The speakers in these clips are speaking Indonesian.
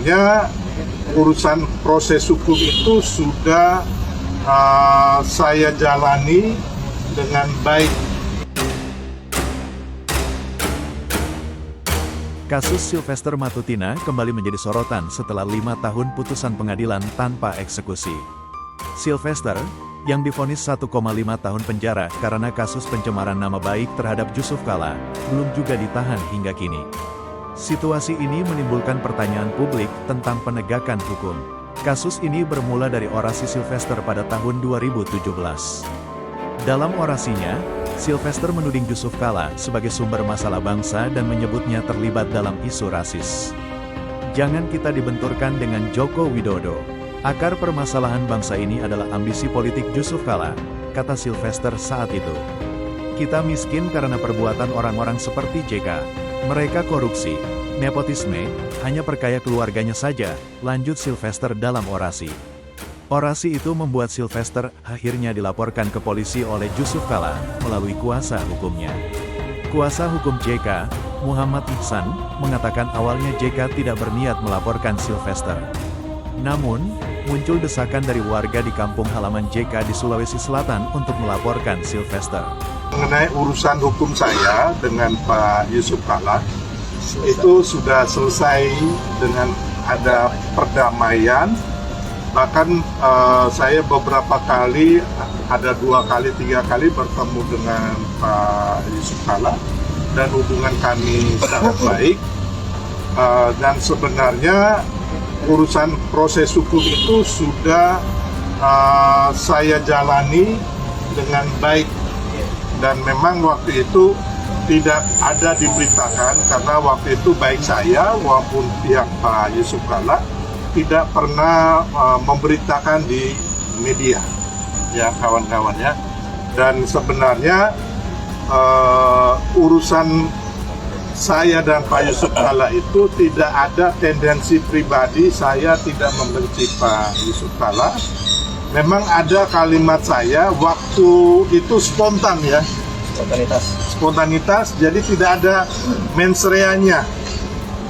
Ya, urusan proses hukum itu sudah saya jalani dengan baik. Kasus Sylvester Matutina kembali menjadi sorotan setelah 5 tahun putusan pengadilan tanpa eksekusi. Sylvester, yang divonis 1,5 tahun penjara karena kasus pencemaran nama baik terhadap Jusuf Kalla, belum juga ditahan hingga kini. Situasi ini menimbulkan pertanyaan publik tentang penegakan hukum. Kasus ini bermula dari orasi Sylvester pada tahun 2017. Dalam orasinya, Sylvester menuding Jusuf Kalla sebagai sumber masalah bangsa dan menyebutnya terlibat dalam isu rasis. Jangan kita dibenturkan dengan Joko Widodo. Akar permasalahan bangsa ini adalah ambisi politik Jusuf Kalla, kata Sylvester saat itu. Kita miskin karena perbuatan orang-orang seperti JK. Mereka korupsi, nepotisme, hanya perkaya keluarganya saja, lanjut Sylvester dalam orasi. Orasi itu membuat Sylvester akhirnya dilaporkan ke polisi oleh Jusuf Kalla melalui kuasa hukumnya. Kuasa hukum JK, Muhammad Ihsan, mengatakan awalnya JK tidak berniat melaporkan Sylvester. Namun, muncul desakan dari warga di kampung halaman JK di Sulawesi Selatan untuk melaporkan Sylvester. Mengenai urusan hukum saya dengan Pak Jusuf Kalla, itu sudah selesai dengan ada perdamaian. Bahkan saya beberapa kali, ada 2 kali, 3 kali bertemu dengan Pak Jusuf Kalla dan hubungan kami sangat baik. Dan sebenarnya urusan proses hukum itu sudah saya jalani dengan baik. Dan memang waktu itu tidak ada diberitakan karena waktu itu baik saya maupun pihak Pak Jusuf Kalla tidak pernah memberitakan di media, ya kawan-kawan ya. Dan sebenarnya urusan saya dan Pak Jusuf Kalla itu tidak ada tendensi pribadi. Saya tidak membenci Pak Jusuf Kalla. Memang ada kalimat saya waktu itu spontan ya. Spontanitas, jadi tidak ada mensreanya.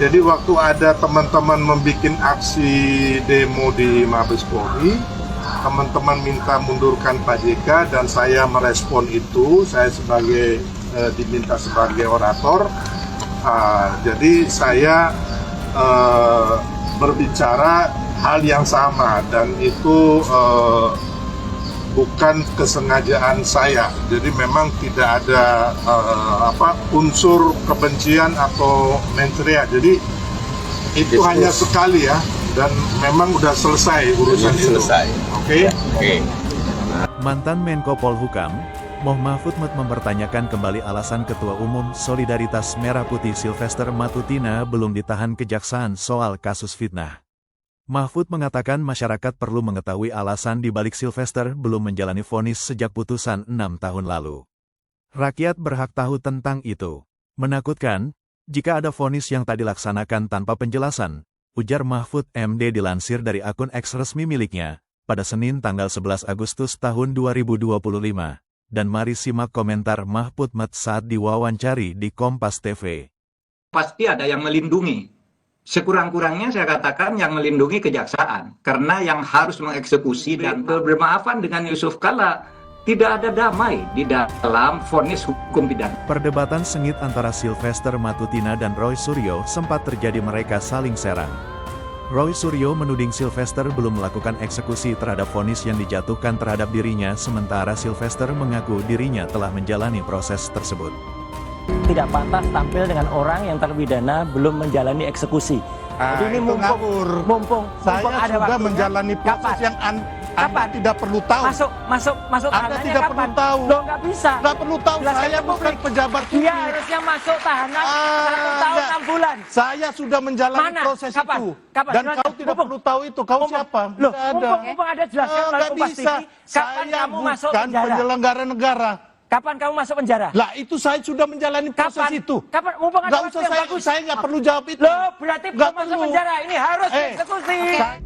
Jadi waktu ada teman-teman membuat aksi demo di Mabes Polri, teman-teman minta mundurkan Pak JK dan saya merespon itu. Saya diminta sebagai orator. Jadi saya berbicara hal yang sama dan itu bukan kesengajaan saya. Jadi memang tidak ada unsur kebencian atau mensrea. Jadi itu hanya sekali ya, dan memang udah selesai urusan itu. Oke. Mantan Menko Polhukam, Moh Mahfud MT mempertanyakan kembali alasan Ketua Umum Solidaritas Merah Putih Sylvester Matutina belum ditahan kejaksaan soal kasus fitnah. Mahfud mengatakan masyarakat perlu mengetahui alasan di balik Sylvester belum menjalani vonis sejak putusan 6 tahun lalu. Rakyat berhak tahu tentang itu. Menakutkan, jika ada vonis yang tak dilaksanakan tanpa penjelasan, ujar Mahfud MD dilansir dari akun X resmi miliknya, pada Senin tanggal 11 Agustus tahun 2025. Dan mari simak komentar Mahfud MT saat diwawancari di Kompas TV. Pasti ada yang melindungi. Sekurang-kurangnya saya katakan yang melindungi kejaksaan. Karena yang harus mengeksekusi dan bermaafan dengan Jusuf Kalla, tidak ada damai di dalam vonis hukum pidana. Perdebatan sengit antara Sylvester Matutina dan Roy Suryo sempat terjadi, mereka saling serang. Roy Suryo menuding Sylvester belum melakukan eksekusi terhadap vonis yang dijatuhkan terhadap dirinya, sementara Sylvester mengaku dirinya telah menjalani proses tersebut. Tidak pantas tampil dengan orang yang terpidana belum menjalani eksekusi. Jadi ini mumpung saya ada sudah waktunya. menjalani proses yang Anda tidak perlu tahu. Masuk Anda tahanannya tidak kapan? perlu tahu. Loh, nggak bisa. Nggak perlu tahu. Jelaskan Saya ke bukan publik. pejabat Dia publik. harusnya masuk tahanan 1 tahun 6 bulan. Saya sudah menjalani Mana? proses Kapan? itu. Kapan? Dan Jelaskan. kau tidak perlu tahu itu. Kau siapa? Loh, Tidak ada. mumpung ada jelaskan melalui Nggak Kompas bisa. TV. Kapan Saya kamu masuk bukan penjara? penyelenggara negara. Kapan kamu masuk penjara? Lah itu saya sudah menjalani proses Kapan? itu. Kapan? Mumpung ada Nggak waktu usah yang bagus. saya nggak perlu jawab itu. Loh, berarti Nggak belum masuk perlu. penjara. Ini harus dieksekusi.